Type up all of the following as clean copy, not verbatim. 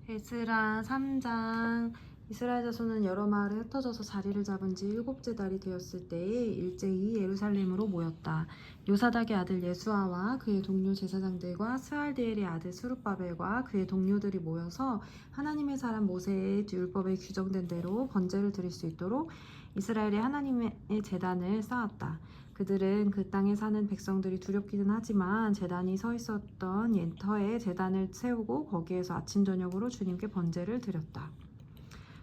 에스라 3장. 이스라엘 자손은 여러 마을에 흩어져서 자리를 잡은 지 7째 달이 되었을 때에 일제히 예루살렘으로 모였다. 요사닥의 아들 예수아와 그의 동료 제사장들과 스알디엘의 아들 스룹바벨과 그의 동료들이 모여서 하나님의 사람 모세의 율법에 규정된 대로 번제를 드릴 수 있도록 이스라엘의 하나님의 제단을 쌓았다. 그들은 그 땅에 사는 백성들이 두렵기는 하지만 제단이 서 있었던 옛터에 제단을 세우고 거기에서 아침 저녁으로 주님께 번제를 드렸다.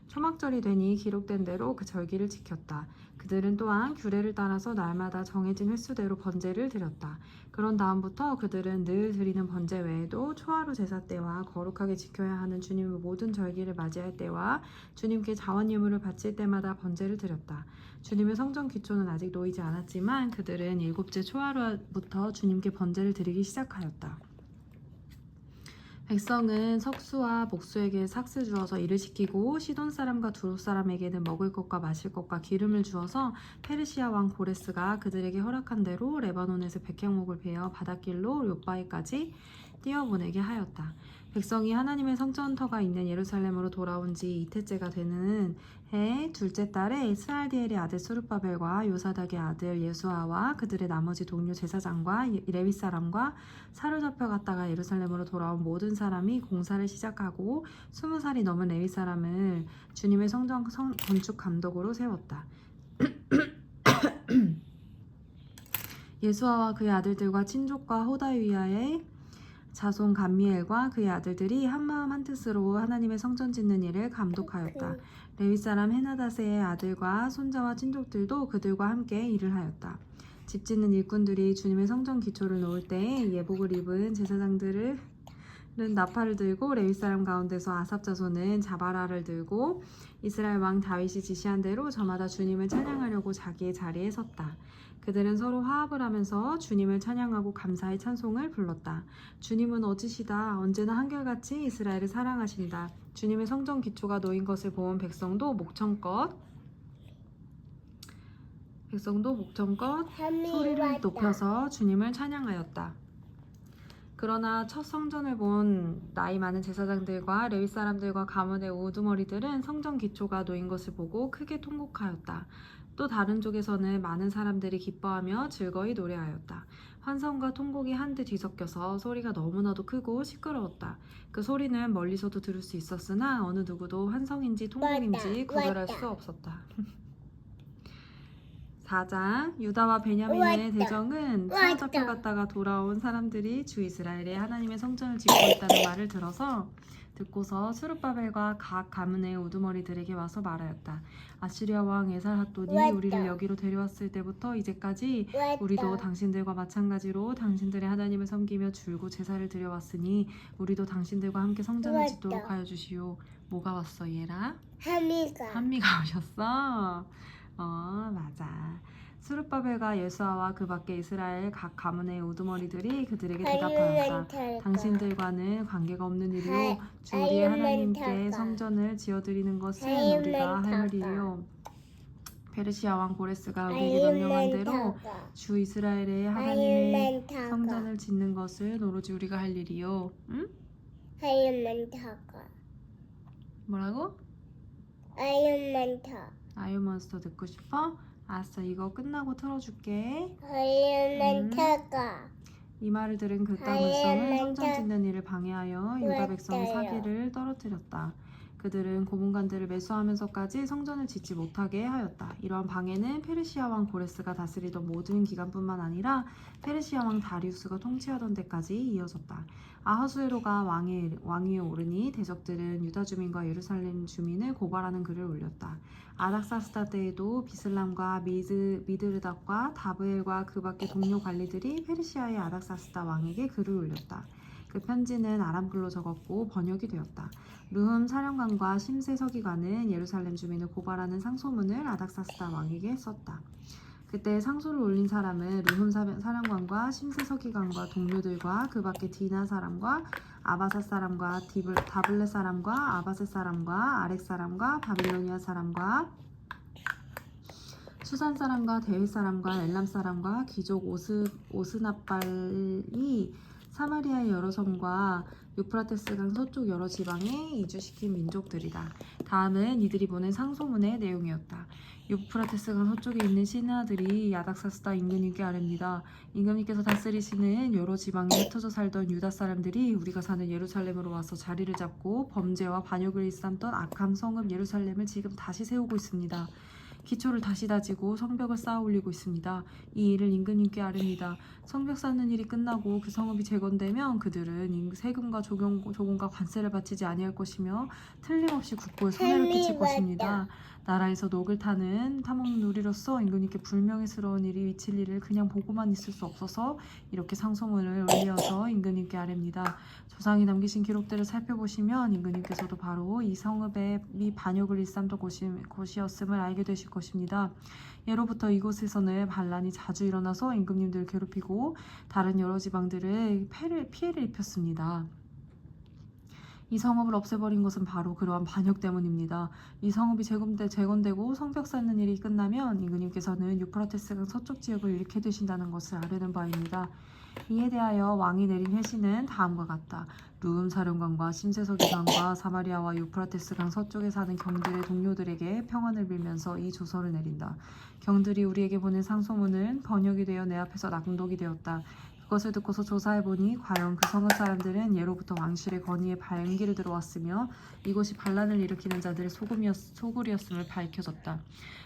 초막절이 되니 기록된 대로 그 절기를 지켰다. 그들은 또한 규례를 따라서 날마다 정해진 횟수대로 번제를 드렸다. 그런 다음부터 그들은 늘 드리는 번제 외에도 초하루 제사 때와 거룩하게 지켜야 하는 주님의 모든 절기를 맞이할 때와 주님께 자원 예물을 바칠 때마다 번제를 드렸다. 주님의 성전 기초는 아직 놓이지 않았지만 그들은 7째 초하루부터 주님께 번제를 드리기 시작하였다. 백성은 석수와 목수에게 삭스 주어서 일을 시키고 시돈 사람과 두로 사람에게는 먹을 것과 마실 것과 기름을 주어서 페르시아 왕 고레스가 그들에게 허락한 대로 레바논에서 백향목을 베어 바닷길로 욥바에까지 띄어보내게 하였다. 백성이 하나님의 성전터가 있는 예루살렘으로 돌아온 지 이태째가 되는 해 둘째 달에 스알디엘의 아들 스룹바벨과 요사닥의 아들 예수아와 그들의 나머지 동료 제사장과 레위 사람과 사로잡혀 갔다가 예루살렘으로 돌아온 모든 사람이 공사를 시작하고 20살이 넘은 레위 사람을 주님의 성전 건축 감독으로 세웠다. 예수아와 그의 아들들과 친족과 호다위아의 자손 감미엘과 그의 아들들이 한마음 한뜻으로 하나님의 성전 짓는 일을 감독하였다. 레위 사람 헤나다세의 아들과 손자와 친족들도 그들과 함께 일을 하였다. 집 짓는 일꾼들이 주님의 성전 기초를 놓을 때에 예복을 입은 제사장들은 나팔을 들고 레위 사람 가운데서 아삽 자손은 자바라를 들고 이스라엘 왕 다윗이 지시한 대로 저마다 주님을 찬양하려고 자기의 자리에 섰다. 그들은 서로 화합을 하면서 주님을 찬양하고 감사의 찬송을 불렀다. 주님은 어지시다. 언제나 한결같이 이스라엘을 사랑하신다. 주님의 성전 기초가 놓인 것을 본 백성도 목청껏 소리를 높여서 주님을 찬양하였다. 그러나 첫 성전을 본 나이 많은 제사장들과 레위 사람들과 가문의 우두머리들은 성전 기초가 놓인 것을 보고 크게 통곡하였다. 또 다른 쪽에서는 많은 사람들이 기뻐하며 즐거이 노래하였다. 환성과 통곡이 한데 뒤섞여서 소리가 너무나도 크고 시끄러웠다. 그 소리는 멀리서도 들을 수 있었으나 어느 누구도 환성인지 통곡인지 구별할 수 없었다. 4장. 유다와 베냐민의 대적은 사로잡혀 갔다가 돌아온 사람들이 주 이스라엘의 하나님의 성전을 짓고 있다는 말을 듣고서 스룹바벨과 각 가문의 우두머리들에게 와서 말하였다. 아시리아 왕 에살핫돈이 우리를 여기로 데려왔을 때부터 이제까지 우리도 당신들과 마찬가지로 당신들의 하나님을 섬기며 줄고 제사를 드려왔으니 우리도 당신들과 함께 성전을 짓도록 하여 주시오. 뭐가 왔어 얘라? 한미가 오셨어? 맞아. 스룹바벨과 예수아와 그 밖에 이스라엘 각 가문의 우두머리들이 그들에게 대답하였다. 당신들과는 관계가 없는 일이요 주 우리의 하나님께 성전을 지어드리는 것은 우리가 할 일이요 페르시아 왕 고레스가 우리에게 명령한 대로 주 이스라엘의 하나님의 성전을 짓는 것을 오로지 우리가 할 일이요. 응? 뭐라고? 아이언몬스터 듣고 싶어? 알았어, 이거 끝나고 틀어줄게. 이 말을 들은 그 땅 백성은 성전 짓는 일을 방해하여 유다 백성의 사기를 떨어뜨렸다. 그들은 고문관들을 매수하면서까지 성전을 짓지 못하게 하였다. 이러한 방해는 페르시아 왕 고레스가 다스리던 모든 기간뿐만 아니라 페르시아 왕 다리우스가 통치하던 데까지 이어졌다. 아하수에로가 왕위에 오르니 대적들은 유다 주민과 예루살렘 주민을 고발하는 글을 올렸다. 아닥사스다 때에도 비슬람과 미드르닥과 다브엘과 그 밖의 동료 관리들이 페르시아의 아닥사스다 왕에게 글을 올렸다. 그 편지는 아람글로 적었고 번역이 되었다. 르훔 사령관과 심세 서기관은 예루살렘 주민을 고발하는 상소문을 아닥사스다 왕에게 썼다. 그때 상소를 올린 사람은 르훔 사령관과 심세 서기관과 동료들과 그 밖에 디나 사람과 아바사 사람과 다블레 사람과 아바세 사람과 아렉 사람과 바빌로니아 사람과 수산 사람과 데윗 사람과 엘람 사람과 귀족 오스나발이 사마리아의 여러 성과 유프라테스강 서쪽 여러 지방에 이주시킨 민족들이다. 다음은 이들이 보낸 상소문의 내용이었다. 유프라테스강 서쪽에 있는 신하들이 야닥사스다 임금님께 아뢰입니다. 임금님께서 다스리시는 여러 지방에 흩어져 살던 유다 사람들이 우리가 사는 예루살렘으로 와서 자리를 잡고 범죄와 반역을 일삼던 악한 성읍 예루살렘을 지금 다시 세우고 있습니다. 기초를 다시 다지고 성벽을 쌓아 올리고 있습니다. 이 일을 임금님께 아뢰입니다. 성벽 쌓는 일이 끝나고 그 성읍이 재건되면 그들은 세금과 조공과 관세를 바치지 아니할 것이며 틀림없이 국고에 손해를 끼칠 것입니다. 나라에서 녹을 타는 탐욕누리로서 임금님께 불명예스러운 일이 미칠 일을 그냥 보고만 있을 수 없어서 이렇게 상소문을 올려서 임금님께 아뢰입니다. 조상이 남기신 기록들을 살펴보시면 임금님께서도 바로 이 성읍이 반역을 일삼던 곳이었음을 알게 되실 것입니다. 예로부터 이곳에서는 반란이 자주 일어나서 임금님들을 괴롭히고 다른 여러 지방들을 피해를 입혔습니다. 이 성읍을 없애버린 것은 바로 그러한 반역 때문입니다. 이 성읍이 재건되고 성벽 쌓는 일이 끝나면 임금님께서는 유프라테스강 서쪽 지역을 잃게 되신다는 것을 아뢰는 바입니다. 이에 대하여 왕이 내린 회신은 다음과 같다. 룸 사령관과 심세서기관과 사마리아와 유프라테스강 서쪽에 사는 경들의 동료들에게 평안을 빌면서 이 조서를 내린다. 경들이 우리에게 보낸 상소문은 번역이 되어 내 앞에서 낭독이 되었다. 그것을 듣고서 조사해보니 과연 그 성읍 사람들은 예로부터 왕실의 건의에 반기를 들어왔으며 이곳이 반란을 일으키는 자들의 소굴이었음을 밝혀졌다.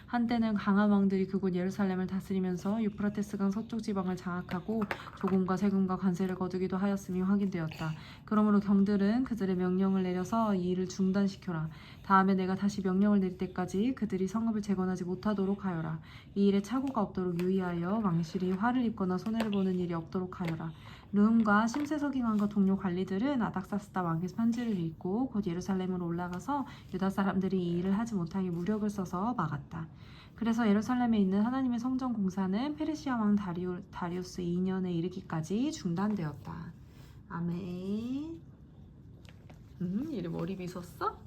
한때는 강한 왕들이 그곳 예루살렘을 다스리면서 유프라테스강 서쪽 지방을 장악하고 조공과 세금과 관세를 거두기도 하였음이 확인되었다. 그러므로 경들은 그들의 명령을 내려서 이 일을 중단시켜라. 다음에 내가 다시 명령을 내릴 때까지 그들이 성읍을 재건하지 못하도록 하여라. 이 일에 착오가 없도록 유의하여 왕실이 화를 입거나 손해를 보는 일이 없도록 하여라. 르흠과 심세서기관과 동료 관리들은 아닥사스다 왕의 편지를 읽고 곧 예루살렘으로 올라가서 유다 사람들이 이 일을 하지 못하게 무력을 써서 막았다. 그래서 예루살렘에 있는 하나님의 성전 공사는 페르시아 왕 다리우스 2년에 이르기까지 중단되었다. 아멘. 이래 머리 빗었어?